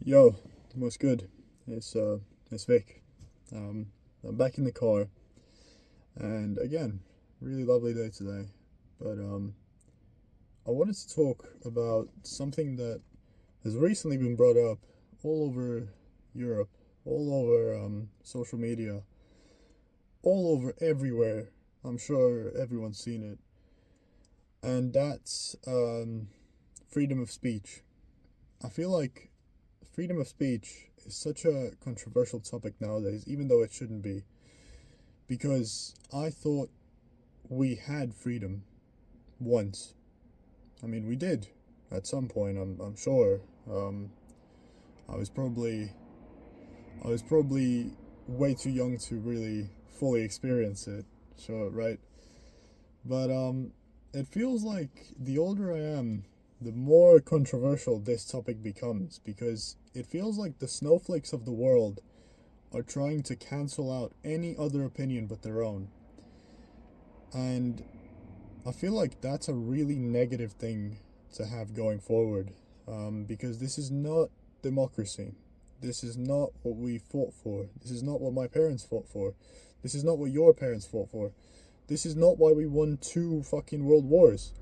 Yo, what's good? It's Vic. I'm back in the car, and again, really lovely day today. But I wanted to talk about something that has recently been brought up all over Europe, all over social media, all over everywhere. I'm sure everyone's seen it, and that's freedom of speech. I feel like freedom of speech is such a controversial topic nowadays, even though it shouldn't be, because I thought we had freedom once. I mean, we did at some point. I'm sure. I was probably I was probably way too young to really fully experience it. Sure, right? But it feels like the older I am, the more controversial this topic becomes because it feels like the snowflakes of the world are trying to cancel out any other opinion but their own. And I feel like that's a really negative thing to have going forward, because this is not democracy. This is not what we fought for. This is not what my parents fought for. This is not what your parents fought for. This is not why we won two fucking world wars.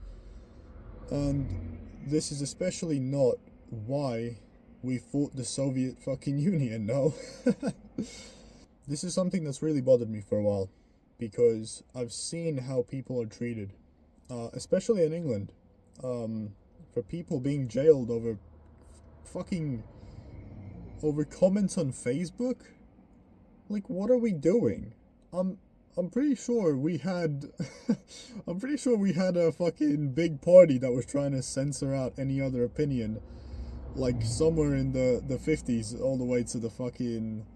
And this is especially not why we fought the Soviet fucking Union, no? This is something that's really bothered me for a while because I've seen how people are treated, especially in England, for people being jailed over fucking over comments on Facebook. Like, what are we doing? I'm I'm pretty sure we had I'm pretty sure we had a fucking big party that was trying to censor out any other opinion, like somewhere in the 50s all the way to the fucking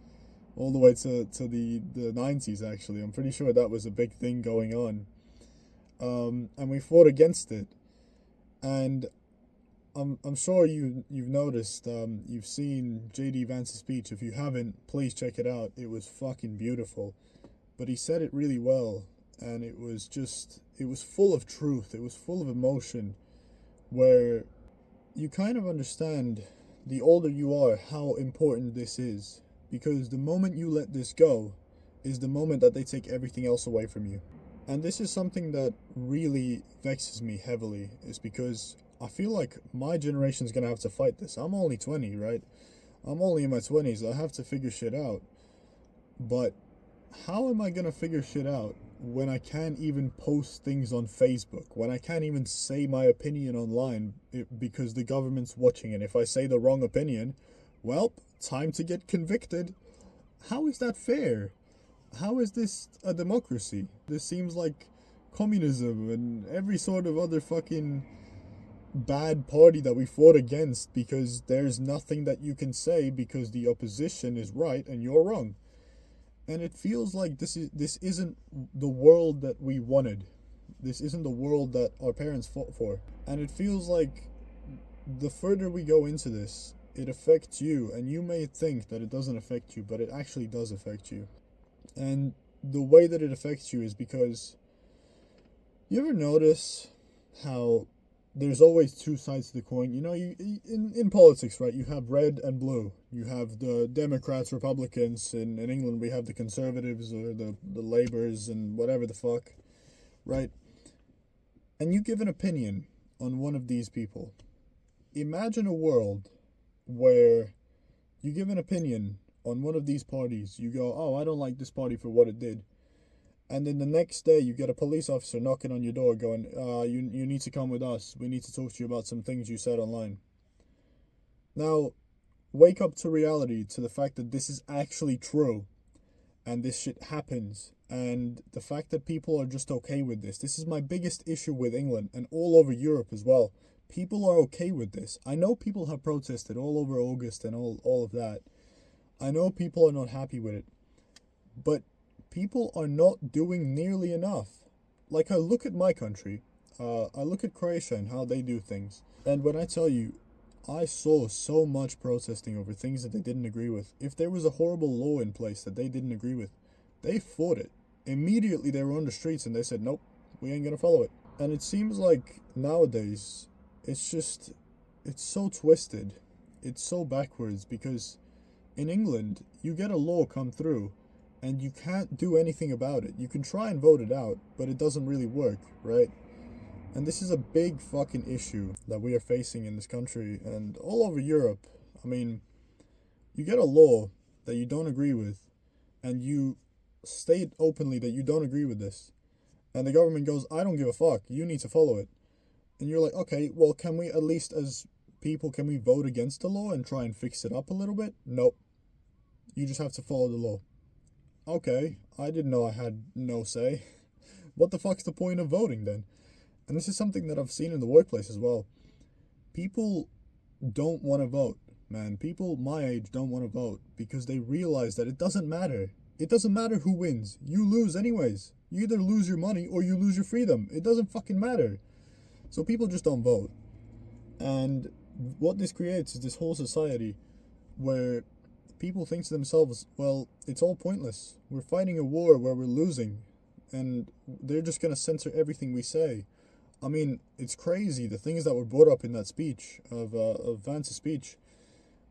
all the way to the 90s. Actually, I'm pretty sure that was a big thing going on, and we fought against it. And I'm sure you've noticed, you've seen JD Vance's speech. If you haven't, please check it out. It was fucking beautiful. But he said it really well, and it was full of truth. It was full of emotion, where you kind of understand, the older you are, how important this is, because the moment you let this go is the moment that they take everything else away from you. And this is something that really vexes me heavily, is because I feel like my generation's gonna have to fight this. I'm only 20, right? I'm only in my 20s. I have to figure shit out. But how am I gonna figure shit out when I can't even post things on Facebook? When I can't even say my opinion online because the government's watching it? If I say the wrong opinion, well, time to get convicted. How is that fair? How is this a democracy? This seems like communism and every sort of other fucking bad party that we fought against, because there's nothing that you can say because the opposition is right and you're wrong. And it feels like this isn't the world that we wanted. This isn't the world that our parents fought for. And it feels like the further we go into this, it affects you, and you may think that it doesn't affect you, but it actually does affect you. And the way that it affects you is because, you ever notice how there's always two sides to the coin? You know, in politics, right? You have red and blue. You have the Democrats, Republicans. In England, we have the Conservatives or the Labours and whatever the fuck, right? And you give an opinion on one of these people. Imagine a world where you give an opinion on one of these parties. You go, oh, I don't like this party for what it did. And then the next day, you get a police officer knocking on your door going, you need to come with us. We need to talk to you about some things you said online. Now, wake up to reality, to the fact that this is actually true. And this shit happens. And the fact that people are just okay with this. This is my biggest issue with England and all over Europe as well. People are okay with this. I know people have protested all over August and all of that. I know people are not happy with it. But people are not doing nearly enough. Like, I look at my country, I look at Croatia and how they do things. And when I tell you, I saw so much protesting over things that they didn't agree with. If there was a horrible law in place that they didn't agree with, they fought it. Immediately they were on the streets and they said, nope, we ain't gonna follow it. And it seems like nowadays, it's so twisted. it's so backwards because in England, you get a law come through and you can't do anything about it. You can try and vote it out, but it doesn't really work, right? And this is a big fucking issue that we are facing in this country and all over Europe. I mean, you get a law that you don't agree with, and you state openly that you don't agree with this. And the government goes, I don't give a fuck, you need to follow it. And you're like, okay, well, can we at least as people, can we vote against the law and try and fix it up a little bit? Nope. You just have to follow the law. Okay, I didn't know I had no say. What the fuck's the point of voting then? And this is something that I've seen in the workplace as well. People don't want to vote, man. People my age don't want to vote because they realize that it doesn't matter. It doesn't matter who wins. You lose anyways. You either lose your money or you lose your freedom. It doesn't fucking matter. So people just don't vote. And what this creates is this whole society where people think to themselves, well, it's all pointless. We're fighting a war where we're losing. And they're just going to censor everything we say. I mean, it's crazy, the things that were brought up in that speech of Vance's speech,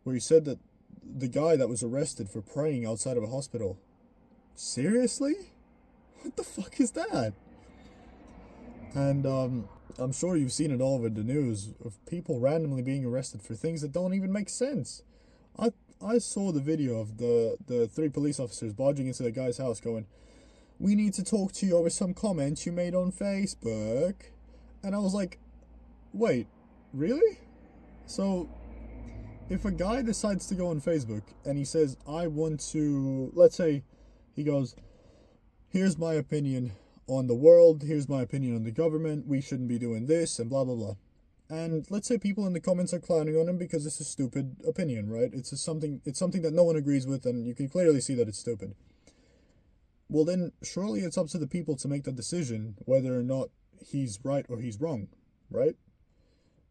where he said that the guy that was arrested for praying outside of a hospital. Seriously? What the fuck is that? And I'm sure you've seen it all over the news of people randomly being arrested for things that don't even make sense. I saw the video of the 3 police officers barging into the guy's house going, we need to talk to you over some comments you made on Facebook. And I was like, wait, really? So, if a guy decides to go on Facebook and he says, I want to, let's say, he goes, here's my opinion on the world, here's my opinion on the government, we shouldn't be doing this, and blah, blah, blah. And let's say people in the comments are clowning on him because it's a stupid opinion, right? It's something that no one agrees with, and you can clearly see that it's stupid. Well, then, surely it's up to the people to make the decision whether or not he's right or he's wrong, right?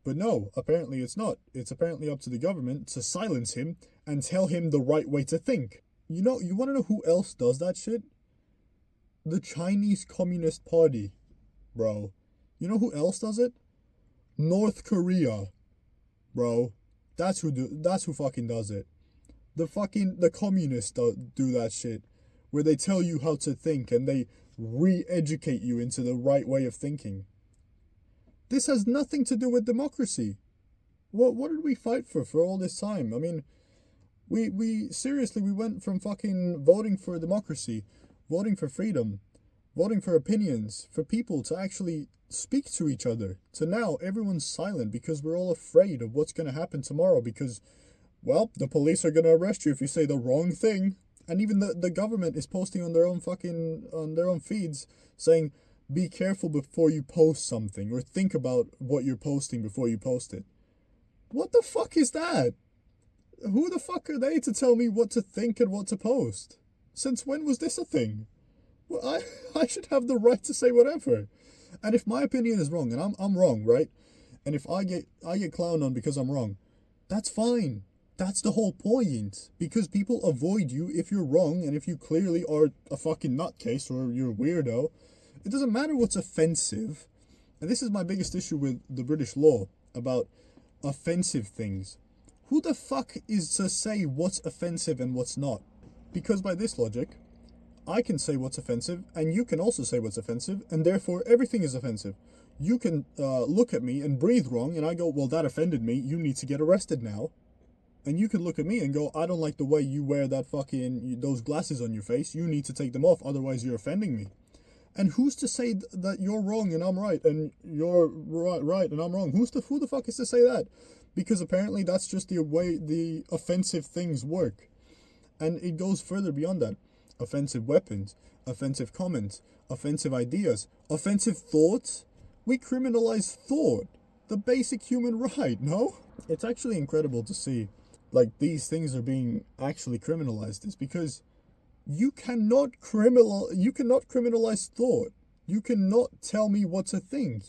But no, apparently it's not. It's apparently up to the government to silence him and tell him the right way to think. You want to know who else does that shit? The Chinese Communist Party, bro. You know who else does it? North Korea, bro. That's who fucking does it. The communists do that shit, where they tell you how to think and they re-educate you into the right way of thinking. This has nothing to do with democracy. What did we fight for all this time? I mean, we seriously, we went from fucking voting for democracy, voting for freedom, voting for opinions, for people to actually speak to each other, to now everyone's silent because we're all afraid of what's going to happen tomorrow because, well, the police are going to arrest you if you say the wrong thing. And even the government is posting on their own feeds saying, be careful before you post something, or think about what you're posting before you post it. What the fuck is that? Who the fuck are they to tell me what to think and what to post? Since when was this a thing? Well, I should have the right to say whatever. And if my opinion is wrong, and I'm wrong, right? And if I get clowned on because I'm wrong, that's fine. That's the whole point, because people avoid you if you're wrong, and if you clearly are a fucking nutcase or you're a weirdo, it doesn't matter what's offensive. And this is my biggest issue with the British law about offensive things. Who the fuck is to say what's offensive and what's not? Because by this logic, I can say what's offensive, and you can also say what's offensive, and therefore everything is offensive. You can look at me and breathe wrong, and I go, well, that offended me, you need to get arrested now. And you could look at me and go, I don't like the way you wear those glasses on your face. You need to take them off, otherwise you're offending me. And who's to say that you're wrong and I'm right, and you're right and I'm wrong? Who the fuck is to say that? Because apparently that's just the way the offensive things work. And it goes further beyond that. Offensive weapons, offensive comments, offensive ideas, offensive thoughts. We criminalize thought, the basic human right, no? It's actually incredible to see these things are being actually criminalized. Is because you cannot criminalize thought. You cannot tell me what to think.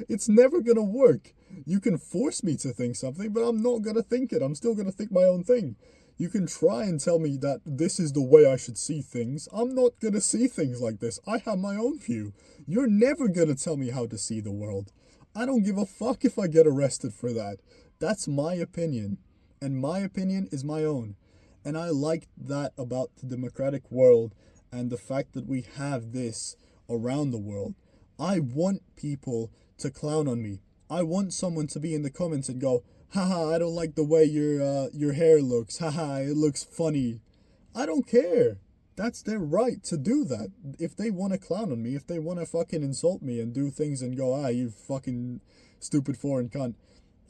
It's never gonna work. You can force me to think something, but I'm not gonna think it. I'm still gonna think my own thing. You can try and tell me that this is the way I should see things. I'm not gonna see things like this. I have my own view. You're never gonna tell me how to see the world. I don't give a fuck if I get arrested for that. That's my opinion. And my opinion is my own. And I like that about the democratic world and the fact that we have this around the world. I want people to clown on me. I want someone to be in the comments and go, haha, I don't like the way your hair looks. Haha, it looks funny. I don't care. That's their right to do that. If they want to clown on me, if they want to fucking insult me and do things and go, you fucking stupid foreign cunt,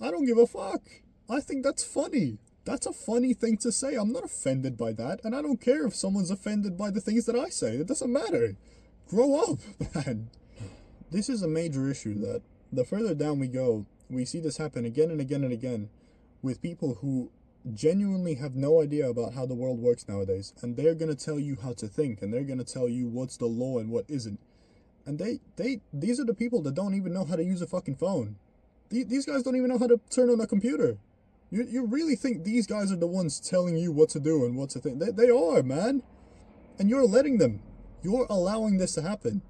I don't give a fuck. I think that's funny. That's a funny thing to say. I'm not offended by that, and I don't care if someone's offended by the things that I say. It doesn't matter. Grow up, man. This is a major issue that the further down we go, we see this happen again and again and again with people who genuinely have no idea about how the world works nowadays, and they're going to tell you how to think, and they're going to tell you what's the law and what isn't. And these are the people that don't even know how to use a fucking phone. These guys don't even know how to turn on a computer. You really think these guys are the ones telling you what to do and what to think? They are, man. And you're letting them. You're allowing this to happen.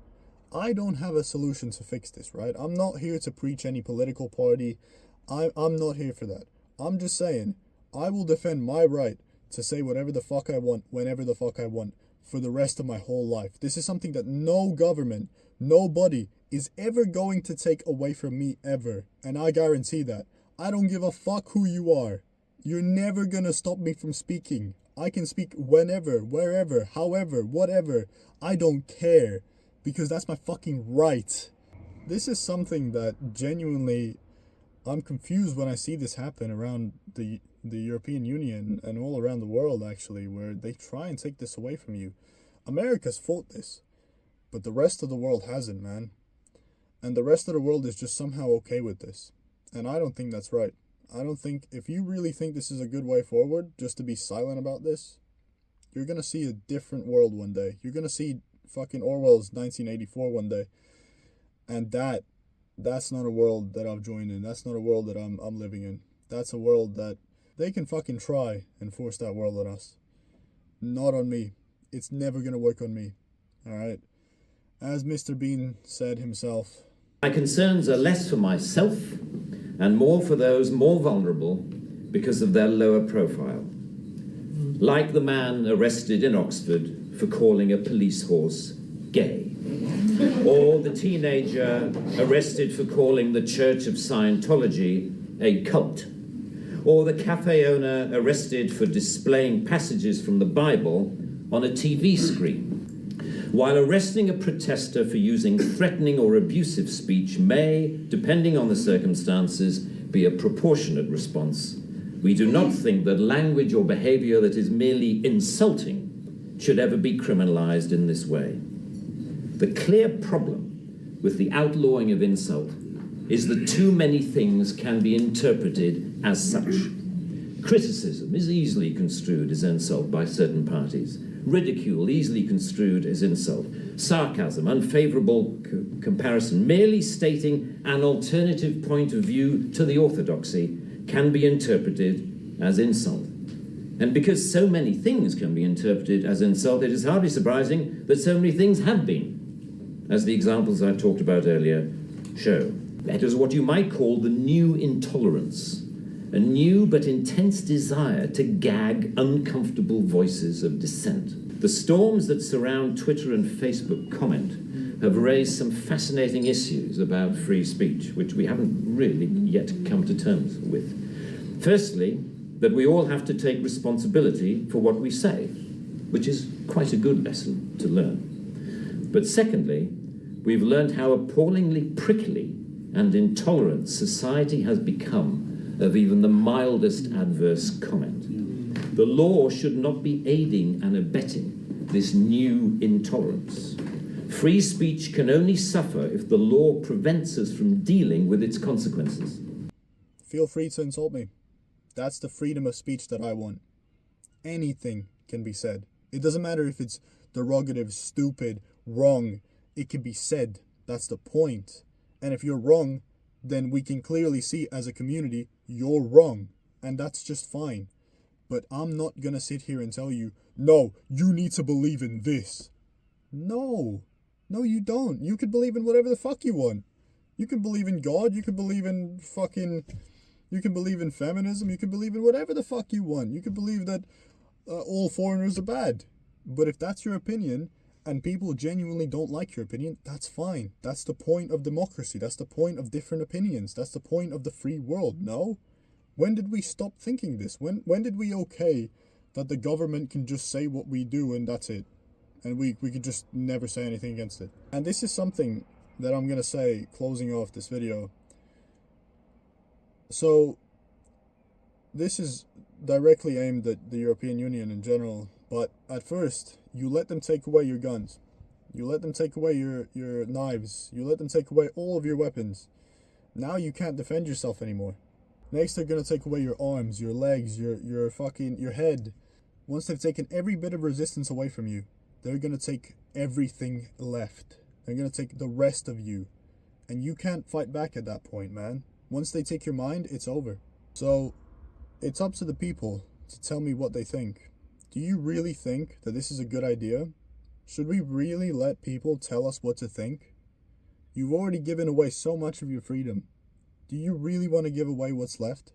I don't have a solution to fix this, right? I'm not here to preach any political party. I'm not here for that. I'm just saying, I will defend my right to say whatever the fuck I want, whenever the fuck I want, for the rest of my whole life. This is something that no government, nobody is ever going to take away from me ever. And I guarantee that. I don't give a fuck who you are. You're never gonna stop me from speaking. I can speak whenever, wherever, however, whatever. I don't care. Because that's my fucking right. This is something that genuinely, I'm confused when I see this happen around the European Union and all around the world, actually, where they try and take this away from you. America's fought this, but the rest of the world hasn't, man. And the rest of the world is just somehow okay with this. And I don't think that's right. I don't think, if you really think this is a good way forward, just to be silent about this, you're going to see a different world one day. You're going to see fucking Orwell's 1984 one day. And that's not a world that I've joined in. That's not a world that I'm living in. That's a world that they can fucking try and force that world on us. Not on me. It's never going to work on me. Alright? As Mr. Bean said himself, my concerns are less for myself and more for those more vulnerable because of their lower profile. Like the man arrested in Oxford for calling a police horse gay. Or the teenager arrested for calling the Church of Scientology a cult. Or the cafe owner arrested for displaying passages from the Bible on a TV screen. While arresting a protester for using threatening or abusive speech may, depending on the circumstances, be a proportionate response, we do not think that language or behavior that is merely insulting should ever be criminalized in this way. The clear problem with the outlawing of insult is that too many things can be interpreted as such. Criticism is easily construed as insult by certain parties. Ridicule easily construed as insult. Sarcasm, unfavorable comparison, merely stating an alternative point of view to the orthodoxy can be interpreted as insult. And because so many things can be interpreted as insult, it is hardly surprising that so many things have been, as the examples I talked about earlier show. That is what you might call the new intolerance, a new but intense desire to gag uncomfortable voices of dissent. The storms that surround Twitter and Facebook comment have raised some fascinating issues about free speech, which we haven't really yet come to terms with. Firstly, that we all have to take responsibility for what we say, which is quite a good lesson to learn. But secondly, we've learned how appallingly prickly and intolerant society has become of even the mildest adverse comment. The law should not be aiding and abetting this new intolerance. Free speech can only suffer if the law prevents us from dealing with its consequences. Feel free to insult me. That's the freedom of speech that I want. Anything can be said. It doesn't matter if it's derogative, stupid, wrong. It can be said. That's the point. And if you're wrong, then we can clearly see as a community, you're wrong. And that's just fine. But I'm not gonna sit here and tell you, no, you need to believe in this. No. No, you don't. You can believe in whatever the fuck you want. You can believe in God. You can believe in fucking You can believe in feminism, you can believe in whatever the fuck you want. You can believe that all foreigners are bad. But if that's your opinion, and people genuinely don't like your opinion, that's fine. That's the point of democracy. That's the point of different opinions. That's the point of the free world, no? When did we stop thinking this? When did we okay that the government can just say what we do and that's it? And we could just never say anything against it. And this is something that I'm going to say closing off this video. So, this is directly aimed at the European Union in general. But at first, you let them take away your guns. You let them take away your knives. You let them take away all of your weapons. Now you can't defend yourself anymore. Next, they're going to take away your arms, your legs, your head. Once they've taken every bit of resistance away from you, they're going to take everything left. They're going to take the rest of you. And you can't fight back at that point, man. Once they take your mind, it's over. So, it's up to the people to tell me what they think. Do you really think that this is a good idea? Should we really let people tell us what to think? You've already given away so much of your freedom. Do you really want to give away what's left?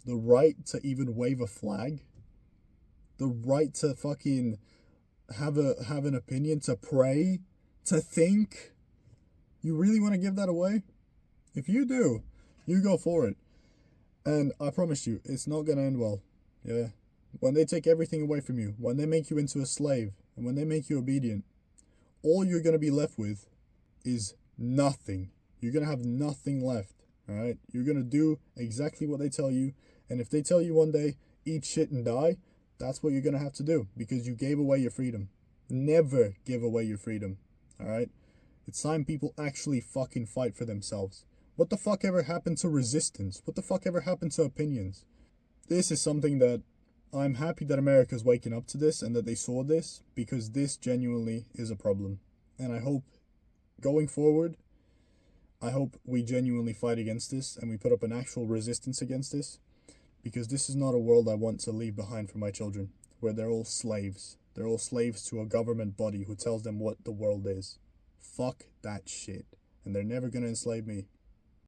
The right to even wave a flag? The right to fucking have an opinion, to pray, to think? You really want to give that away? If you do, you go for it. And I promise you, it's not going to end well. Yeah. When they take everything away from you, when they make you into a slave, and when they make you obedient, all you're going to be left with is nothing. You're going to have nothing left, all right? You're going to do exactly what they tell you, and if they tell you one day, eat shit and die, that's what you're going to have to do, because you gave away your freedom. Never give away your freedom, all right? It's time people actually fucking fight for themselves. What the fuck ever happened to resistance? What the fuck ever happened to opinions? This is something that I'm happy that America's waking up to this and that they saw this, because this genuinely is a problem. And I hope, going forward, I hope we genuinely fight against this and we put up an actual resistance against this, because this is not a world I want to leave behind for my children, where they're all slaves. They're all slaves to a government body who tells them what the world is. Fuck that shit. And they're never gonna enslave me.